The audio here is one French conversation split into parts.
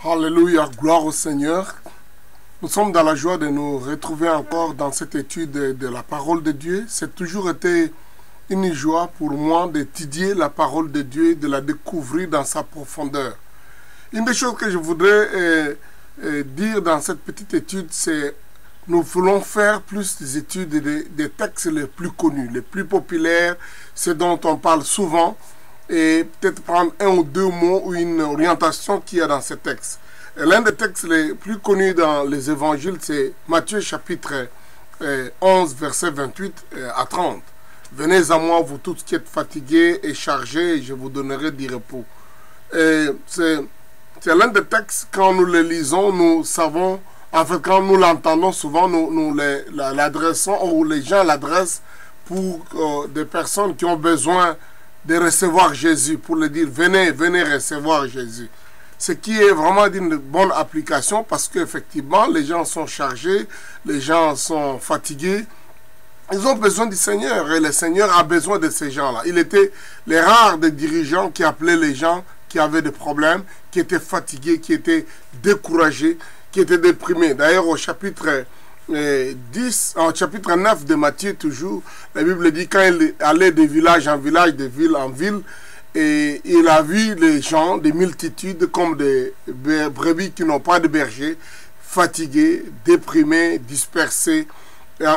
Alléluia, gloire au Seigneur. Nous sommes dans la joie de nous retrouver encore dans cette étude de la parole de Dieu. C'est toujours été une joie pour moi d'étudier la parole de Dieu et de la découvrir dans sa profondeur. Une des choses que je voudrais dire dans cette petite étude, c'est nous voulons faire plus des études des textes les plus connus, les plus populaires, ceux dont on parle souvent, et peut-être prendre un ou deux mots ou une orientation qu'il y a dans ces textes. L'un des textes les plus connus dans les évangiles, c'est Matthieu chapitre 11, verset 28 à 30. « Venez à moi, vous tous qui êtes fatigués et chargés, et je vous donnerai du repos. » C'est l'un des textes, quand nous le lisons, nous savons, en fait, quand nous l'entendons souvent, nous l'adressons, ou les gens l'adressent pour des personnes qui ont besoin de recevoir Jésus, pour le dire, venez recevoir Jésus. Ce qui est vraiment d'une bonne application parce qu'effectivement, les gens sont chargés, les gens sont fatigués. Ils ont besoin du Seigneur et le Seigneur a besoin de ces gens-là. Il était les rares des dirigeants qui appelaient les gens qui avaient des problèmes, qui étaient fatigués, qui étaient découragés, qui étaient déprimés. D'ailleurs, au chapitre 9 de Matthieu, toujours, la Bible dit quand il allait de village en village, de ville en ville, et il a vu les gens, des multitudes, comme des brebis qui n'ont pas de berger, fatigués, déprimés, dispersés,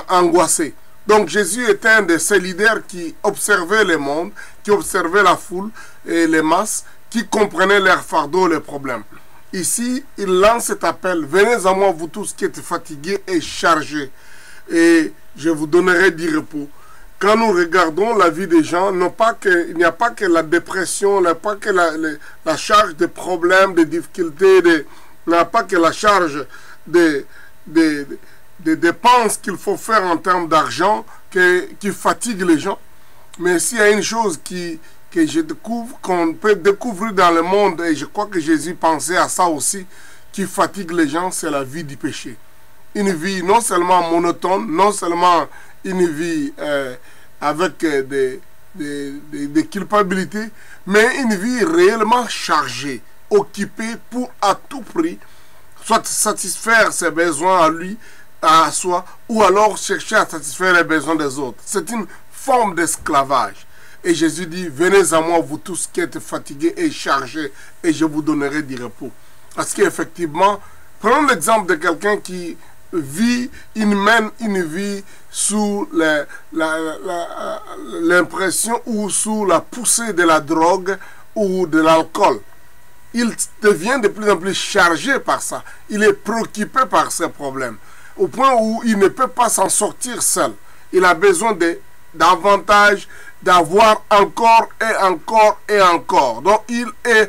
angoissés. Donc Jésus était un de ces leaders qui observait le monde, qui observait la foule et les masses, qui comprenaient leurs fardeaux, leurs problèmes. Ici, il lance cet appel, venez à moi vous tous qui êtes fatigués et chargés, et je vous donnerai du repos. Quand nous regardons la vie des gens, il n'y a pas que la dépression, il n'y a pas que la charge des problèmes, des difficultés, il n'y a pas que la charge des dépenses qu'il faut faire en termes d'argent qui fatigue les gens. Mais s'il y a une chose que je découvre, qu'on peut découvrir dans le monde, et je crois que Jésus pensait à ça aussi, qui fatigue les gens, c'est la vie du péché. Une vie non seulement monotone, non seulement une vie avec des culpabilités, mais une vie réellement chargée, occupée pour à tout prix, soit satisfaire ses besoins à lui, à soi, ou alors chercher à satisfaire les besoins des autres. C'est une forme d'esclavage. Et Jésus dit, venez à moi, vous tous qui êtes fatigués et chargés, et je vous donnerai du repos. Parce qu'effectivement, prenons l'exemple de quelqu'un qui mène une vie sous l'impression ou sous la poussée de la drogue ou de l'alcool. Il devient de plus en plus chargé par ça. Il est préoccupé par ces problèmes. Au point où il ne peut pas s'en sortir seul. Il a besoin davantage d'avoir encore et encore et encore. Donc il est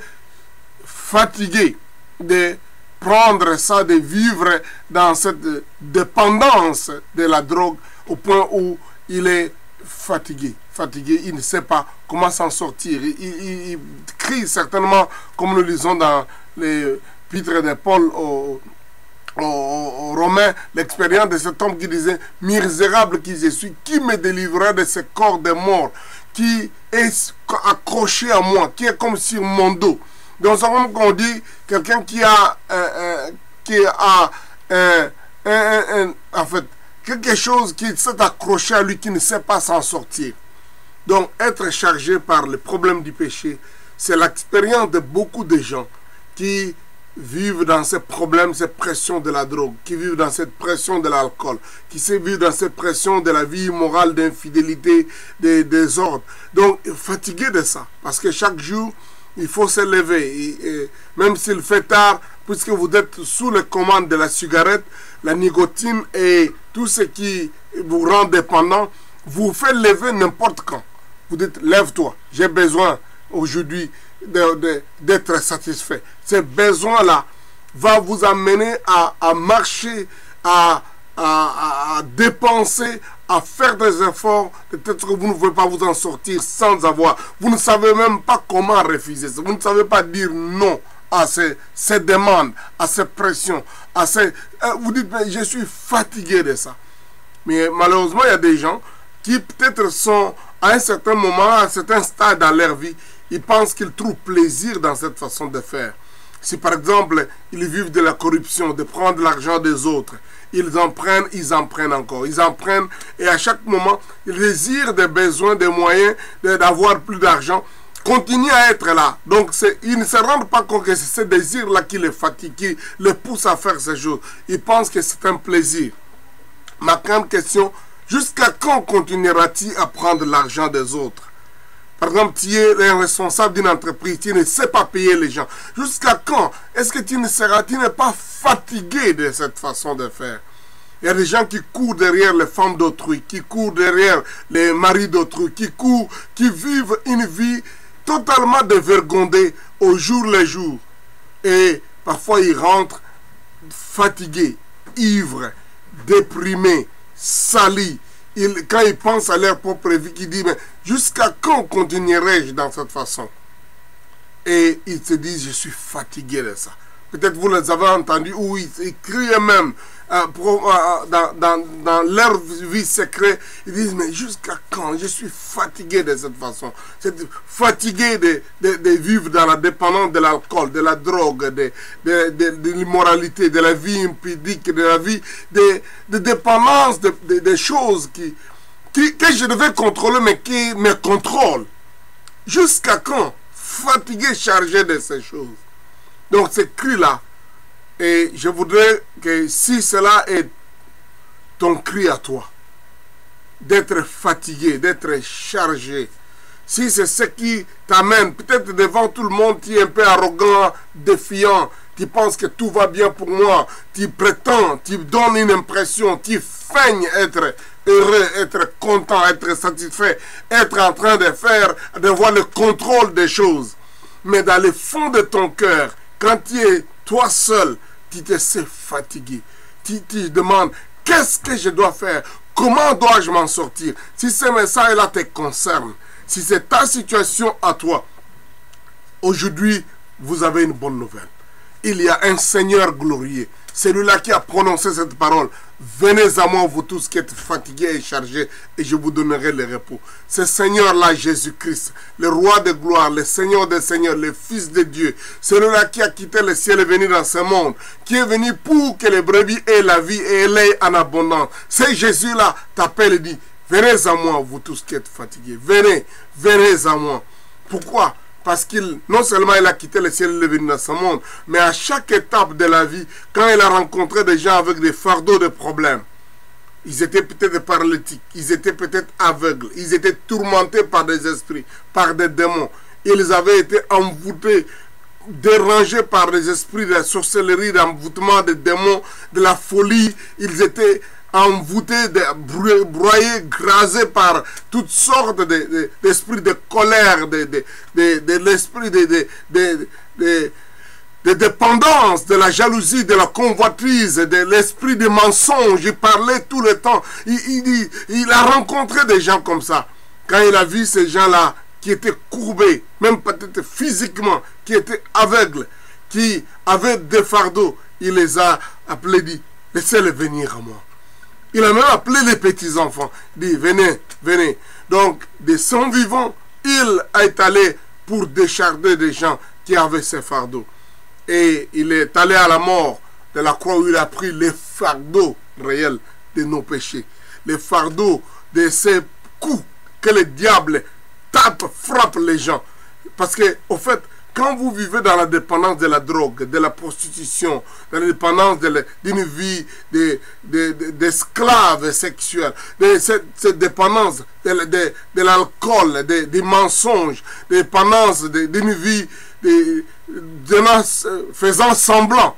fatigué de prendre ça, de vivre dans cette dépendance de la drogue au point où il est fatigué. Fatigué, il ne sait pas comment s'en sortir. Il crie certainement, comme nous lisons dans les épîtres de Paul aux Romains, l'expérience de cet homme qui disait « Misérable qui je suis, qui me délivrera de ce corps de mort qui est accroché à moi, qui est comme sur mon dos. » Donc, c'est comme qu'on dit, quelqu'un qui a en fait, quelque chose qui s'est accroché à lui, qui ne sait pas s'en sortir. Donc, être chargé par le problème du péché, c'est l'expérience de beaucoup de gens qui vivent dans ces problèmes, cette pression de la drogue, qui vivent dans cette pression de l'alcool, qui vivent dans cette pression de la vie immorale, d'infidélité, des désordres. Donc, fatigué de ça, parce que chaque jour, il faut se lever, et même s'il fait tard, puisque vous êtes sous les commandes de la cigarette, la nicotine et tout ce qui vous rend dépendant, vous fait lever n'importe quand. Vous dites, lève-toi, j'ai besoin aujourd'hui d'être satisfait. Ce besoin-là va vous amener à marcher, à dépenser, à faire des efforts. Peut-être que vous ne pouvez pas vous en sortir sans avoir. Vous ne savez même pas comment refuser ça. Vous ne savez pas dire non à ces demandes, à ces pressions. Vous dites, mais je suis fatigué de ça. Mais malheureusement, il y a des gens qui peut-être sont à un certain moment, à un certain stade dans leur vie, ils pensent qu'ils trouvent plaisir dans cette façon de faire. Si par exemple, ils vivent de la corruption, de prendre l'argent des autres, ils en prennent encore. Ils en prennent et à chaque moment, ils désirent des besoins, des moyens d'avoir plus d'argent, continuent à être là. Donc, ils ne se rendent pas compte que c'est ce désir-là qui les fatigue, qui les pousse à faire ces choses. Ils pensent que c'est un plaisir. Ma grande question, jusqu'à quand continueras-tu à prendre l'argent des autres? Par exemple, tu es un responsable d'une entreprise, tu ne sais pas payer les gens. Jusqu'à quand est-ce que tu n'es pas fatigué de cette façon de faire? Il y a des gens qui courent derrière les femmes d'autrui, qui courent derrière les maris d'autrui, qui vivent une vie totalement dévergondée au jour le jour. Et parfois ils rentrent fatigués, ivres, déprimés, salis. Quand ils pensent à leur propre vie, ils disent, mais jusqu'à quand continuerai-je dans cette façon? Et ils se disent, je suis fatigué de ça. Peut-être vous les avez entendus, ou ils crient même dans leur vie secrète, ils disent, mais jusqu'à quand? Je suis fatigué de cette façon. Fatigué de vivre dans la dépendance de l'alcool, de la drogue, de l'immoralité, de la vie impudique, de la vie de dépendance, des choses que je devais contrôler, mais qui me contrôlent. Jusqu'à quand? Fatigué, chargé de ces choses. Donc, ce cri-là, et je voudrais que si cela est ton cri à toi, d'être fatigué, d'être chargé, si c'est ce qui t'amène, peut-être devant tout le monde, tu es un peu arrogant, défiant, tu penses que tout va bien pour moi, tu prétends, tu donnes une impression, tu feignes être heureux, être content, être satisfait, être en train de voir le contrôle des choses. Mais dans le fond de ton cœur, quand tu es toi seul, tu te sais fatigué. Tu te demandes, qu'est-ce que je dois faire? Comment dois-je m'en sortir? Si ce message-là te concerne, si c'est ta situation à toi, aujourd'hui, vous avez une bonne nouvelle. Il y a un Seigneur glorieux, celui-là qui a prononcé cette parole. Venez à moi, vous tous qui êtes fatigués et chargés, et je vous donnerai le repos. Ce Seigneur-là, Jésus-Christ, le roi de gloire, le Seigneur des seigneurs, le Fils de Dieu, celui-là qui a quitté le ciel et venu dans ce monde, qui est venu pour que les brebis aient la vie et l'aient en abondance. C'est Jésus-là t'appelle et dit, venez à moi, vous tous qui êtes fatigués. Venez, venez à moi. Pourquoi? Parce qu'il, non seulement il a quitté le ciel et est venu dans ce monde, mais à chaque étape de la vie, quand il a rencontré des gens avec des fardeaux de problèmes, ils étaient peut-être paralytiques, ils étaient peut-être aveugles, ils étaient tourmentés par des esprits, par des démons. Ils avaient été envoûtés, dérangés par des esprits de la sorcellerie, d'envoûtement des démons, de la folie. Ils étaient envoûtés, broyés, grasés par toutes sortes d'esprits de colère, de l'esprit de dépendance, de la jalousie, de la convoitise, de l'esprit de mensonge. Il parlait tout le temps. Il a rencontré des gens comme ça. Quand il a vu ces gens-là qui étaient courbés, même peut-être physiquement, qui étaient aveugles, qui avaient des fardeaux, il les a appelés, dit, laissez-les venir à moi. Il a même appelé les petits-enfants. Il dit, venez, venez. Donc, de son vivant, il est allé pour décharger des gens qui avaient ces fardeaux. Et il est allé à la mort de la croix où il a pris les fardeaux réels de nos péchés. Les fardeaux de ces coups que le diable tape, frappe les gens. Parce que, au fait, quand vous vivez dans la dépendance de la drogue, de la prostitution, dans la dépendance d'une vie d'esclave sexuel, de cette dépendance de l'alcool, des mensonges, de dépendance d'une vie faisant semblant.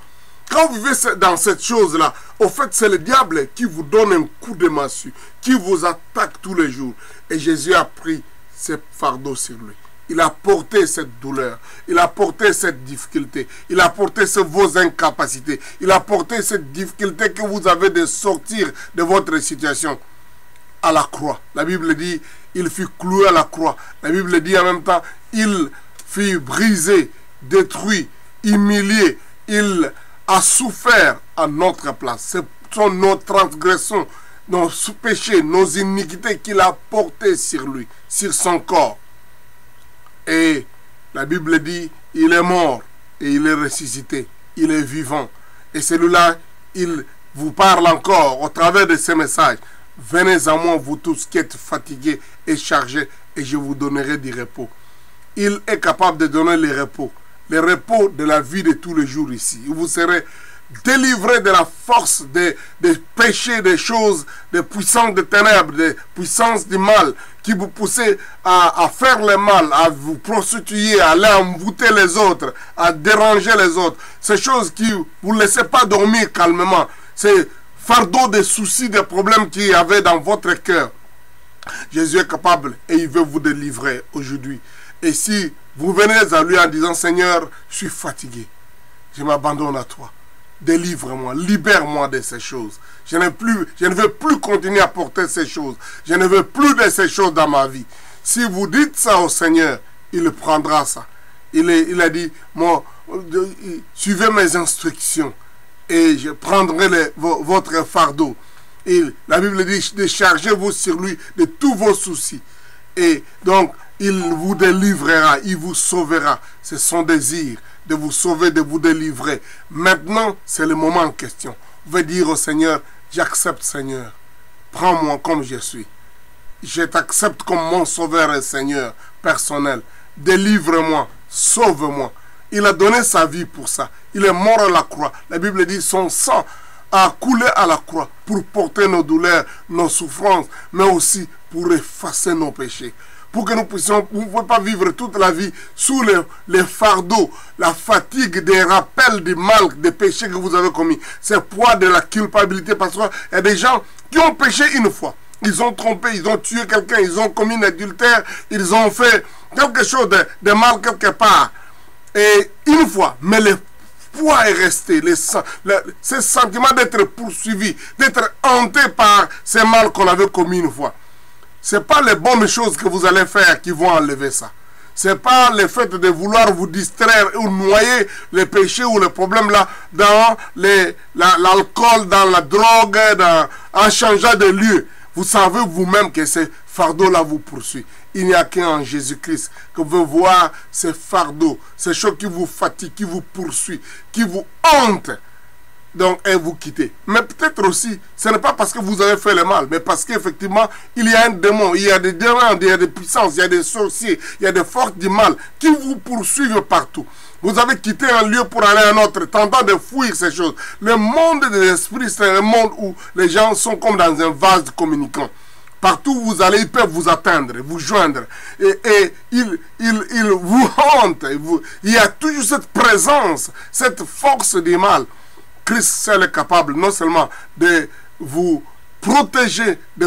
Quand vous vivez dans cette chose-là, au fait, c'est le diable qui vous donne un coup de massue, qui vous attaque tous les jours. Et Jésus a pris ses fardeaux sur lui. Il a porté cette douleur, il a porté cette difficulté, il a porté vos incapacités, il a porté cette difficulté que vous avez de sortir de votre situation à la croix. La Bible dit, il fut cloué à la croix. La Bible dit en même temps, il fut brisé, détruit, humilié, il a souffert à notre place. Ce sont nos transgressions, nos péchés, nos iniquités qu'il a portées sur lui, sur son corps. Et la Bible dit, il est mort et il est ressuscité, il est vivant. Et celui-là, il vous parle encore au travers de ces messages. Venez à moi, vous tous qui êtes fatigués et chargés, et je vous donnerai du repos. Il est capable de donner le repos de la vie de tous les jours ici. Vous serez délivrés de la force des péchés, des choses, des puissances des ténèbres, des puissances du mal qui vous poussent à faire le mal, à vous prostituer, à aller envoûter les autres, à déranger les autres. Ces choses qui ne vous laissent pas dormir calmement. Ces fardeaux de soucis, des problèmes qu'il y avait dans votre cœur. Jésus est capable et il veut vous délivrer aujourd'hui. Et si vous venez à lui en disant, Seigneur, je suis fatigué, je m'abandonne à toi. Délivre-moi, libère-moi de ces choses. Je ne veux plus continuer à porter ces choses. Je ne veux plus de ces choses dans ma vie. Si vous dites ça au Seigneur, il prendra ça. Il a dit, suivez mes instructions et je prendrai votre fardeau. Et la Bible dit, déchargez-vous sur lui de tous vos soucis. Et donc, il vous délivrera, il vous sauvera. C'est son désir de vous sauver, de vous délivrer. Maintenant, c'est le moment en question. Vous pouvez dire au Seigneur, j'accepte Seigneur, prends-moi comme je suis. Je t'accepte comme mon sauveur et Seigneur personnel. Délivre-moi, sauve-moi. Il a donné sa vie pour ça. Il est mort à la croix. La Bible dit, son sang a coulé à la croix pour porter nos douleurs, nos souffrances, mais aussi pour effacer nos péchés. Pour que nous puissions, vous ne pouvez pas vivre toute la vie sous les fardeaux, la fatigue des rappels du mal, des péchés que vous avez commis. C'est poids de la culpabilité, parce qu'il y a des gens qui ont péché une fois. Ils ont trompé, ils ont tué quelqu'un, ils ont commis un adultère, ils ont fait quelque chose de mal quelque part. Et une fois, mais le poids est resté, ce sentiment d'être poursuivi, d'être hanté par ces mal qu'on avait commis une fois. Ce n'est pas les bonnes choses que vous allez faire qui vont enlever ça. Ce n'est pas le fait de vouloir vous distraire ou noyer les péchés ou les problèmes là dans l'alcool, dans la drogue, en changeant de lieu. Vous savez vous-même que ces fardeaux-là vous poursuivent. Il n'y a qu'en Jésus-Christ que vous voir ces fardeaux, ces choses qui vous fatiguent, qui vous poursuivent, qui vous hantent. Donc, et vous quittez. Mais peut-être aussi, ce n'est pas parce que vous avez fait le mal, mais parce qu'effectivement, il y a un démon, il y a des démons, il y a des puissances, il y a des sorciers, il y a des forces du mal qui vous poursuivent partout. Vous avez quitté un lieu pour aller à un autre, tentant de fuir ces choses. Le monde de l'esprit, c'est un monde où les gens sont comme dans un vase communicant. Partout où vous allez, ils peuvent vous atteindre, vous joindre. Et ils vous hantent. Il y a toujours cette présence, cette force du mal. Christ seul est capable non seulement de vous protéger, de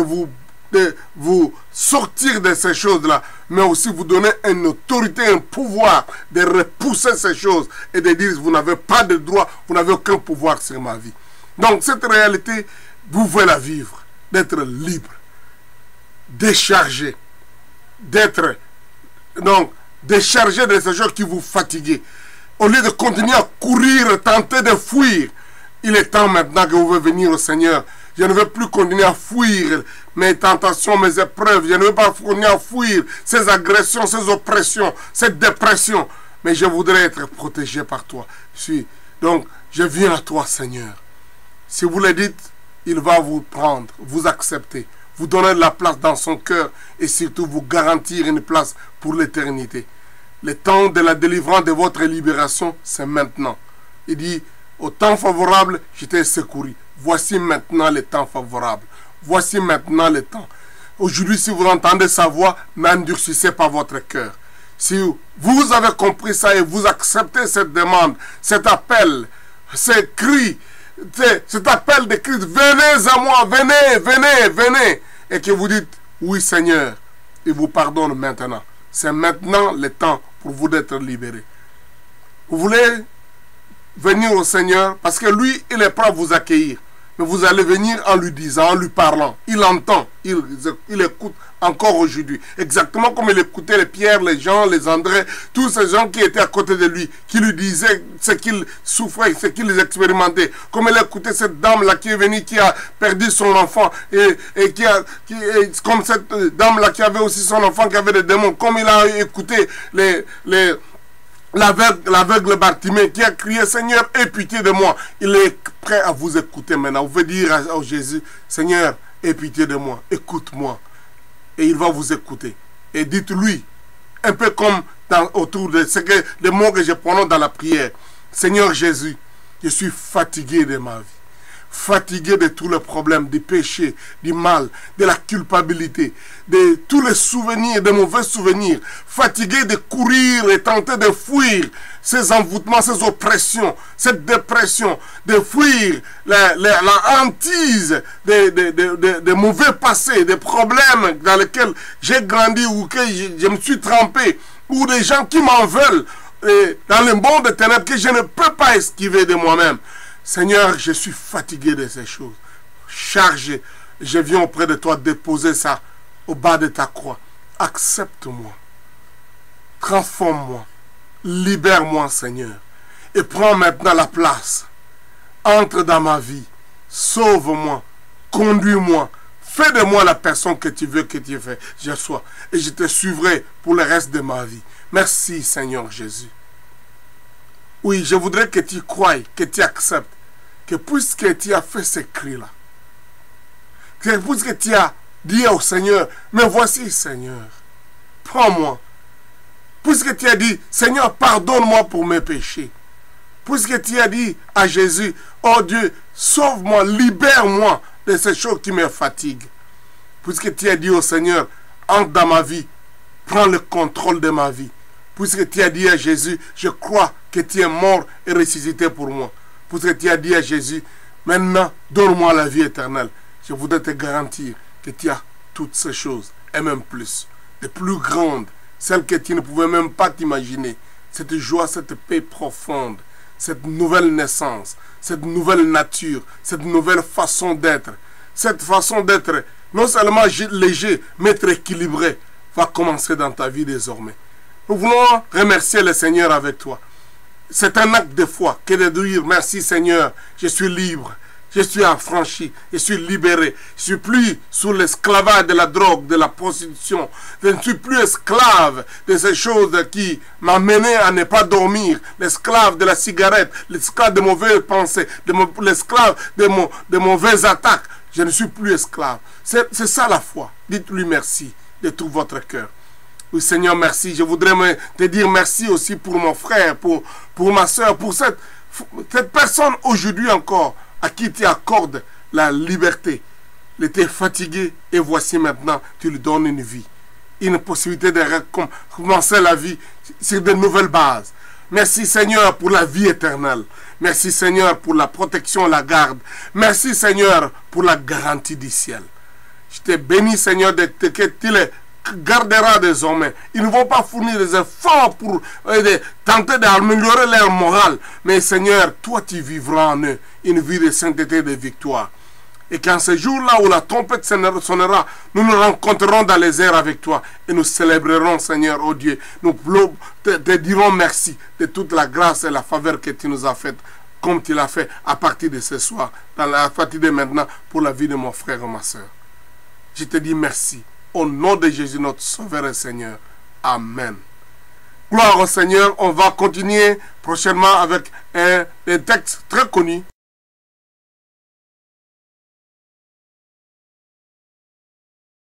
vous sortir de ces choses-là, mais aussi vous donner une autorité, un pouvoir de repousser ces choses et de dire vous n'avez pas de droit, vous n'avez aucun pouvoir sur ma vie. Donc cette réalité, vous pouvez la vivre, d'être libre, déchargé, d'être donc déchargé de ces choses qui vous fatiguent. Au lieu de continuer à courir, tenter de fuir, il est temps maintenant que vous pouvez venir au Seigneur. Je ne veux plus continuer à fuir mes tentations, mes épreuves. Je ne veux pas continuer à fuir ces agressions, ces oppressions, cette dépression. Mais je voudrais être protégé par toi. Donc, je viens à toi, Seigneur. Si vous le dites, il va vous prendre, vous accepter, vous donner de la place dans son cœur et surtout vous garantir une place pour l'éternité. Le temps de la délivrance de votre libération, c'est maintenant. Il dit, au temps favorable, je t'ai secouru. Voici maintenant le temps favorable. Voici maintenant le temps. Aujourd'hui, si vous entendez sa voix, n'endurcissez pas votre cœur. Si vous avez compris ça et vous acceptez cette demande, cet appel, ce cri, cet appel de Christ, venez à moi, venez, venez, venez. Et que vous dites, oui Seigneur, il vous pardonne maintenant. C'est maintenant le temps pour vous d'être libéré. Vous voulez venir au Seigneur parce que lui, il est prêt à vous accueillir. Mais vous allez venir en lui disant, en lui parlant. Il entend, il écoute encore aujourd'hui. Exactement comme il écoutait les Pierre, les Jean, les André, tous ces gens qui étaient à côté de lui, qui lui disaient ce qu'ils souffraient, ce qu'ils expérimentaient. Comme il écoutait cette dame-là qui est venue, qui a perdu son enfant, et comme cette dame-là qui avait aussi son enfant, qui avait des démons. Comme il a écouté l'aveugle Bartimée qui a crié, Seigneur, aie pitié de moi. Il est prêt à vous écouter maintenant. Vous pouvez dire à Jésus, Seigneur, aie pitié de moi, écoute-moi. Et il va vous écouter. Et dites-lui, un peu comme autour de les mots que je prononce dans la prière. Seigneur Jésus, je suis fatigué de ma vie. Fatigué de tous les problèmes, du péché, du mal, de la culpabilité, de tous les souvenirs, de mauvais souvenirs. Fatigué de courir et tenter de fuir ces envoûtements, ces oppressions, cette dépression, de fuir la hantise des mauvais passés, des problèmes dans lesquels j'ai grandi ou que je me suis trempé, ou des gens qui m'en veulent dans le monde des ténèbres que je ne peux pas esquiver de moi-même. Seigneur, je suis fatigué de ces choses. Chargé, je viens auprès de toi déposer ça au bas de ta croix. Accepte-moi. Transforme-moi. Libère-moi, Seigneur. Et prends maintenant la place. Entre dans ma vie. Sauve-moi. Conduis-moi. Fais de moi la personne que tu veux que je sois. Et je te suivrai pour le reste de ma vie. Merci, Seigneur Jésus. Oui, je voudrais que tu croies, que tu acceptes, que puisque tu as fait ces cris-là, que puisque tu as dit au Seigneur, mais voici, Seigneur, prends-moi. Puisque tu as dit, Seigneur, pardonne-moi pour mes péchés. Puisque tu as dit à Jésus, oh Dieu, sauve-moi, libère-moi de ces choses qui me fatiguent. Puisque tu as dit au Seigneur, entre dans ma vie, prends le contrôle de ma vie. Puisque tu as dit à Jésus, je crois que tu es mort et ressuscité pour moi. Puisque tu as dit à Jésus, maintenant, donne-moi la vie éternelle. Je voudrais te garantir que tu as toutes ces choses, et même plus, de plus grandes, celles que tu ne pouvais même pas t'imaginer. Cette joie, cette paix profonde, cette nouvelle naissance, cette nouvelle nature, cette nouvelle façon d'être. Cette façon d'être, non seulement léger, mais être équilibré, va commencer dans ta vie désormais. Nous voulons remercier le Seigneur avec toi. C'est un acte de foi que de dire merci Seigneur, je suis libre, je suis affranchi, je suis libéré. Je ne suis plus sous l'esclavage de la drogue, de la prostitution. Je ne suis plus esclave de ces choses qui m'ont mené à ne pas dormir. L'esclave de la cigarette, l'esclave de mauvaises pensées, l'esclave de mauvaises attaques. Je ne suis plus esclave. C'est ça la foi. Dites-lui merci de tout votre cœur. Oui, Seigneur, merci. Je voudrais te dire merci aussi pour mon frère, pour ma soeur, pour cette personne aujourd'hui encore à qui tu accordes la liberté. Il était fatigué et voici maintenant, tu lui donnes une vie. Une possibilité de recommencer la vie sur de nouvelles bases. Merci Seigneur pour la vie éternelle. Merci Seigneur pour la protection, la garde. Merci Seigneur pour la garantie du ciel. Je te bénis Seigneur de que tu les gardera désormais. Ils ne vont pas fournir des efforts pour tenter d'améliorer leur morale. Mais Seigneur, toi tu vivras en eux une vie de sainteté et de victoire. Et qu'en ce jour-là où la trompette sonnera, nous nous rencontrerons dans les airs avec toi. Et nous célébrerons, Seigneur, oh Dieu. Nous te dirons merci de toute la grâce et la faveur que tu nous as faite, comme tu l'as fait à partir de ce soir, à partir de maintenant, pour la vie de mon frère et ma soeur. Je te dis merci. Au nom de Jésus, notre Sauveur et Seigneur. Amen. Gloire au Seigneur. On va continuer prochainement avec un texte très connu.